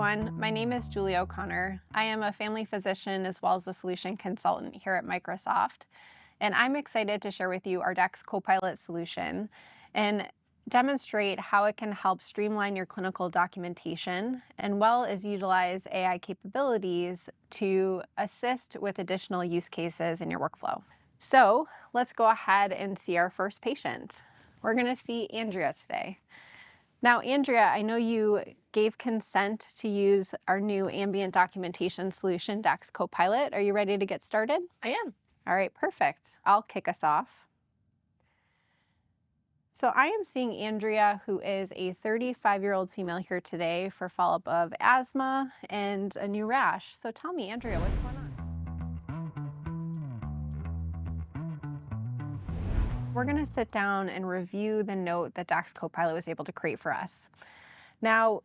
everyone, my name is Julie O'Connor. I am a family physician as well as a solution consultant here at Microsoft, and I'm excited to share with you our DAX Copilot solution and demonstrate how it can help streamline your clinical documentation and well as utilize AI capabilities to assist with additional use cases in your workflow. So let's go ahead and see our first patient. We're going to see Andrea today. Now, Andrea, I know you gave consent to use our new ambient documentation solution, DAX Copilot. Are you ready to get started? I am. All right, perfect. I'll kick us off. So I am seeing Andrea, who is a 35-year-old female here today for follow-up of asthma and a new rash. So tell me, Andrea, what's going on? We're going to sit down and review the note that DAX Copilot was able to create for us. Now,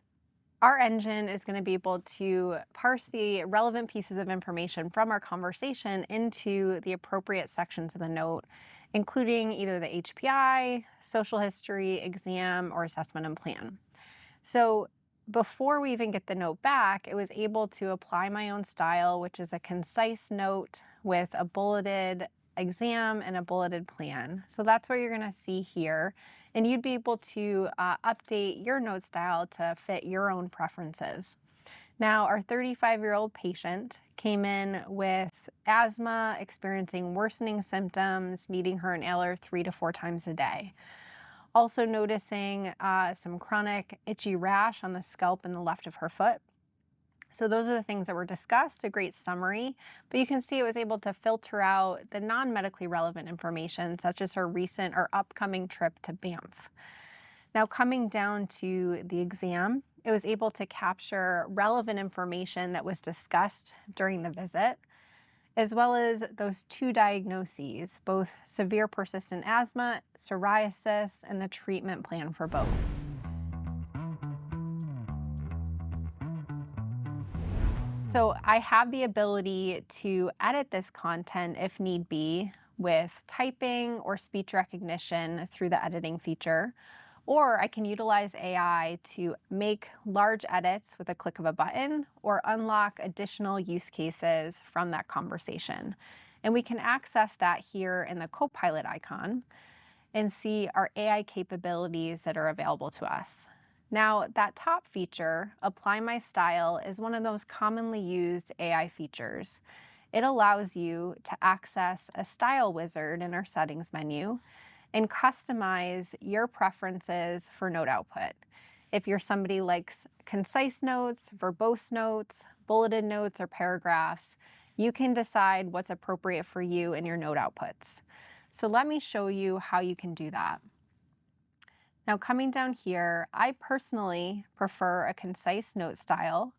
our engine is going to be able to parse the relevant pieces of information from our conversation into the appropriate sections of the note, including either the HPI, social history, exam, or assessment and plan. So before we even get the note back, it was able to apply my own style, which is a concise note with a bulleted exam and a bulleted plan. So that's what you're going to see here. And you'd be able to update your note style to fit your own preferences. Now, our 35-year-old patient came in with asthma, experiencing worsening symptoms, needing her inhaler 3 to 4 times a day. Also noticing some chronic itchy rash on the scalp and the left of her foot. So those are the things that were discussed, a great summary, but you can see it was able to filter out the non-medically relevant information, such as her recent or upcoming trip to Banff. Now, coming down to the exam, it was able to capture relevant information that was discussed during the visit, as well as those 2 diagnoses, both severe persistent asthma, psoriasis, and the treatment plan for both. So I have the ability to edit this content if need be with typing or speech recognition through the editing feature, or I can utilize AI to make large edits with a click of a button or unlock additional use cases from that conversation. And we can access that here in the Copilot icon and see our AI capabilities that are available to us. Now, that top feature, Apply My Style, is one of those commonly used AI features. It allows you to access a style wizard in our settings menu and customize your preferences for note output. If you're somebody who likes concise notes, verbose notes, bulleted notes, or paragraphs, you can decide what's appropriate for you in your note outputs. So let me show you how you can do that. Now, coming down here, I personally prefer a concise note style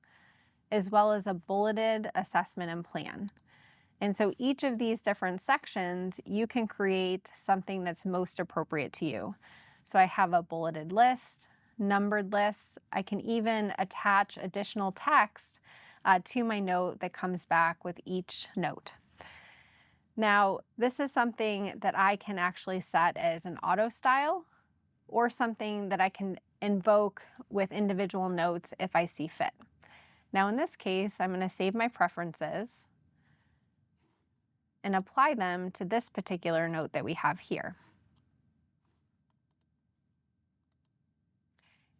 as well as a bulleted assessment and plan. And so each of these different sections, you can create something that's most appropriate to you. So I have a bulleted list, numbered lists. I can even attach additional text to my note that comes back with each note. Now, this is something that I can actually set as an auto style, or something that I can invoke with individual notes if I see fit. Now in this case, I'm going to save my preferences and apply them to this particular note that we have here.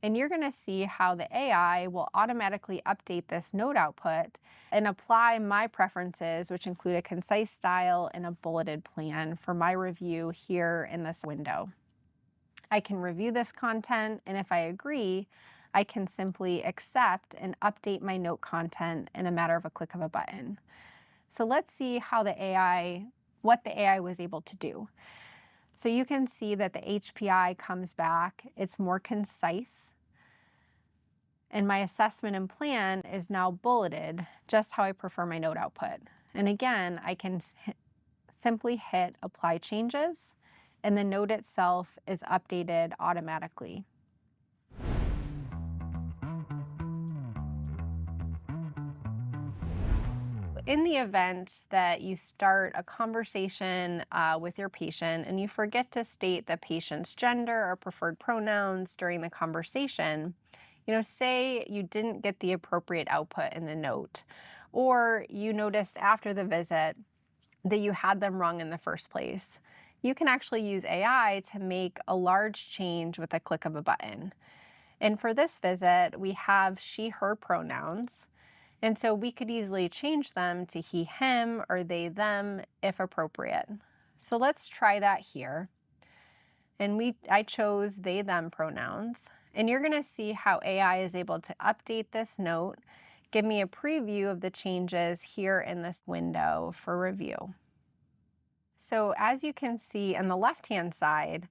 And you're going to see how the AI will automatically update this note output and apply my preferences, which include a concise style and a bulleted plan for my review here in this window. I can review this content, and if I agree, I can simply accept and update my note content in a matter of a click of a button. So let's see how what the AI was able to do. So you can see that the HPI comes back, it's more concise, and my assessment and plan is now bulleted, just how I prefer my note output. And again, I can simply hit Apply Changes, and the note itself is updated automatically. In the event that you start a conversation with your patient and you forget to state the patient's gender or preferred pronouns during the conversation, Say you didn't get the appropriate output in the note, or you noticed after the visit that you had them wrong in the first place. You can actually use AI to make a large change with a click of a button. And for this visit, we have she, her pronouns. And so we could easily change them to he, him, or they, them, if appropriate. So let's try that here. And I chose they, them pronouns. And you're going to see how AI is able to update this note, give me a preview of the changes here in this window for review. So as you can see on the left-hand side,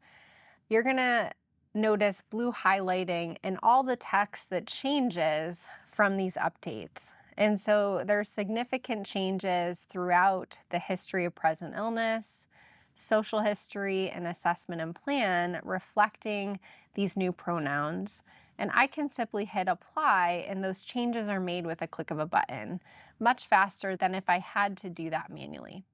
you're going to notice blue highlighting in all the text that changes from these updates. And so there's significant changes throughout the history of present illness, social history, and assessment and plan reflecting these new pronouns. And I can simply hit apply, and those changes are made with a click of a button, much faster than if I had to do that manually.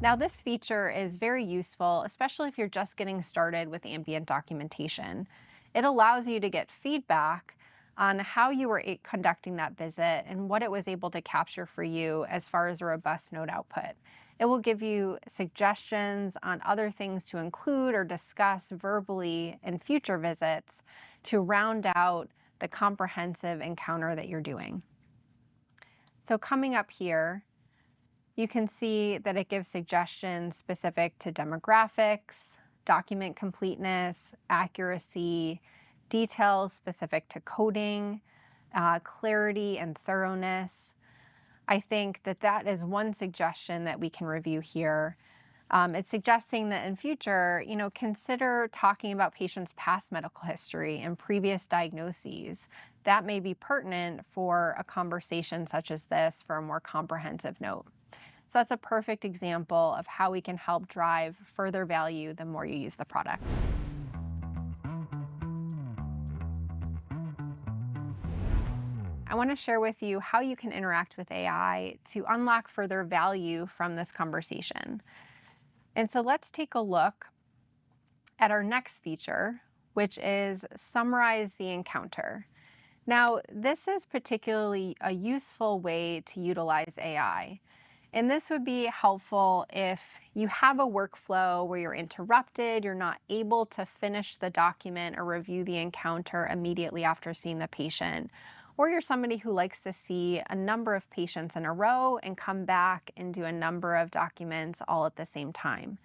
Now, this feature is very useful, especially if you're just getting started with ambient documentation. It allows you to get feedback on how you were conducting that visit and what it was able to capture for you as far as a robust note output. It will give you suggestions on other things to include or discuss verbally in future visits to round out the comprehensive encounter that you're doing. So coming up here, you can see that it gives suggestions specific to demographics, document completeness, accuracy, details specific to coding, clarity and thoroughness. I think that is one suggestion that we can review here. It's suggesting that in future, consider talking about patients' past medical history and previous diagnoses. That may be pertinent for a conversation such as this for a more comprehensive note. So that's a perfect example of how we can help drive further value the more you use the product. I want to share with you how you can interact with AI to unlock further value from this conversation. And so let's take a look at our next feature, which is summarize the encounter. Now, this is particularly a useful way to utilize AI. And this would be helpful if you have a workflow where you're interrupted, you're not able to finish the document or review the encounter immediately after seeing the patient, or you're somebody who likes to see a number of patients in a row and come back and do a number of documents all at the same time.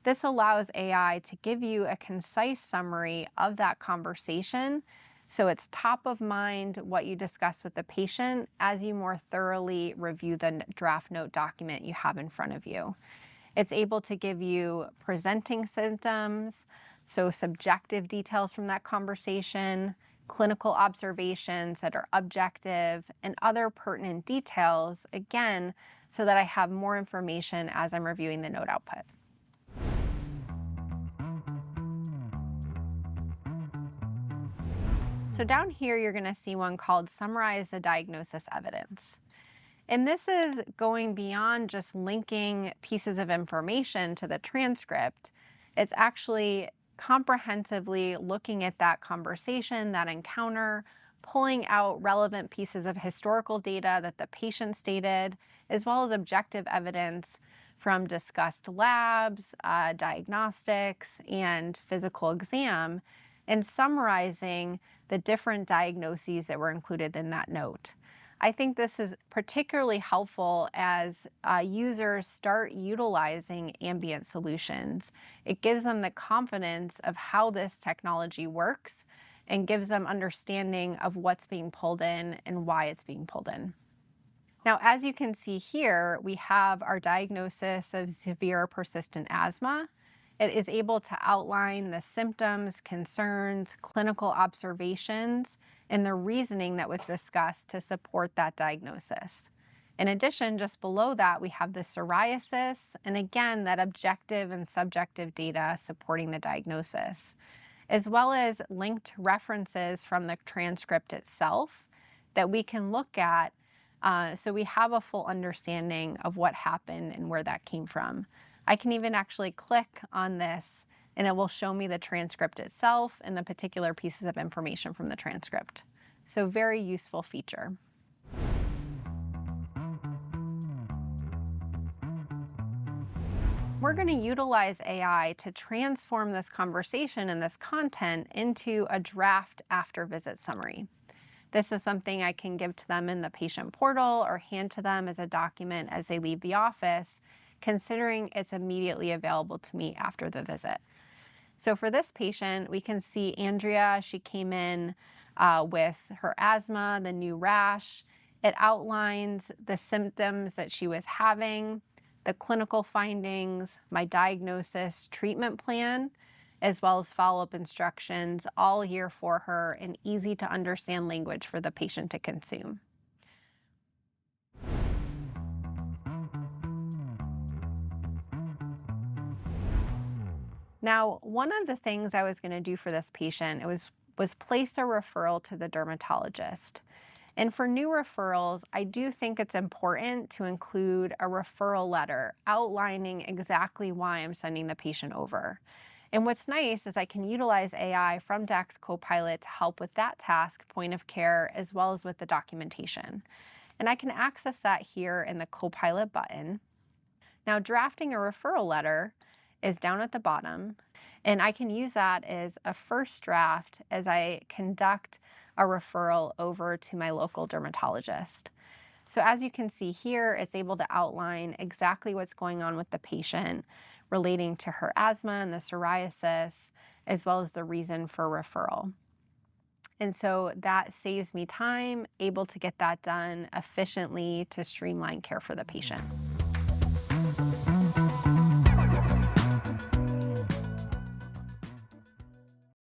This allows AI to give you a concise summary of that conversation, so it's top of mind what you discuss with the patient as you more thoroughly review the draft note document you have in front of you. It's able to give you presenting symptoms, so subjective details from that conversation, clinical observations that are objective, and other pertinent details, again, so that I have more information as I'm reviewing the note output. So down here, you're going to see one called Summarize the Diagnosis Evidence. And this is going beyond just linking pieces of information to the transcript. It's actually comprehensively looking at that conversation, that encounter, pulling out relevant pieces of historical data that the patient stated, as well as objective evidence from discussed labs, diagnostics, and physical exam, and summarizing the different diagnoses that were included in that note. I think this is particularly helpful as users start utilizing ambient solutions. It gives them the confidence of how this technology works and gives them understanding of what's being pulled in and why it's being pulled in. Now, as you can see here, we have our diagnosis of severe persistent asthma. It is able to outline the symptoms, concerns, clinical observations, and the reasoning that was discussed to support that diagnosis. In addition, just below that, we have the psoriasis, and again, that objective and subjective data supporting the diagnosis, as well as linked references from the transcript itself that we can look at so we have a full understanding of what happened and where that came from. I can even actually click on this and it will show me the transcript itself and the particular pieces of information from the transcript. So very useful feature. We're going to utilize AI to transform this conversation and this content into a draft after visit summary. This is something I can give to them in the patient portal or hand to them as a document as they leave the office, considering it's immediately available to me after the visit. So for this patient, we can see Andrea, she came in with her asthma, the new rash. It outlines the symptoms that she was having, the clinical findings, my diagnosis, treatment plan, as well as follow-up instructions, all here for her in easy to understand language for the patient to consume. Now, one of the things I was going to do for this patient was place a referral to the dermatologist. And for new referrals, I do think it's important to include a referral letter outlining exactly why I'm sending the patient over. And what's nice is I can utilize AI from DAX Copilot to help with that task, point of care, as well as with the documentation. And I can access that here in the Copilot button. Now, drafting a referral letter is down at the bottom, and I can use that as a first draft as I conduct a referral over to my local dermatologist. So as you can see here, it's able to outline exactly what's going on with the patient relating to her asthma and the psoriasis, as well as the reason for referral. And so that saves me time, able to get that done efficiently to streamline care for the patient.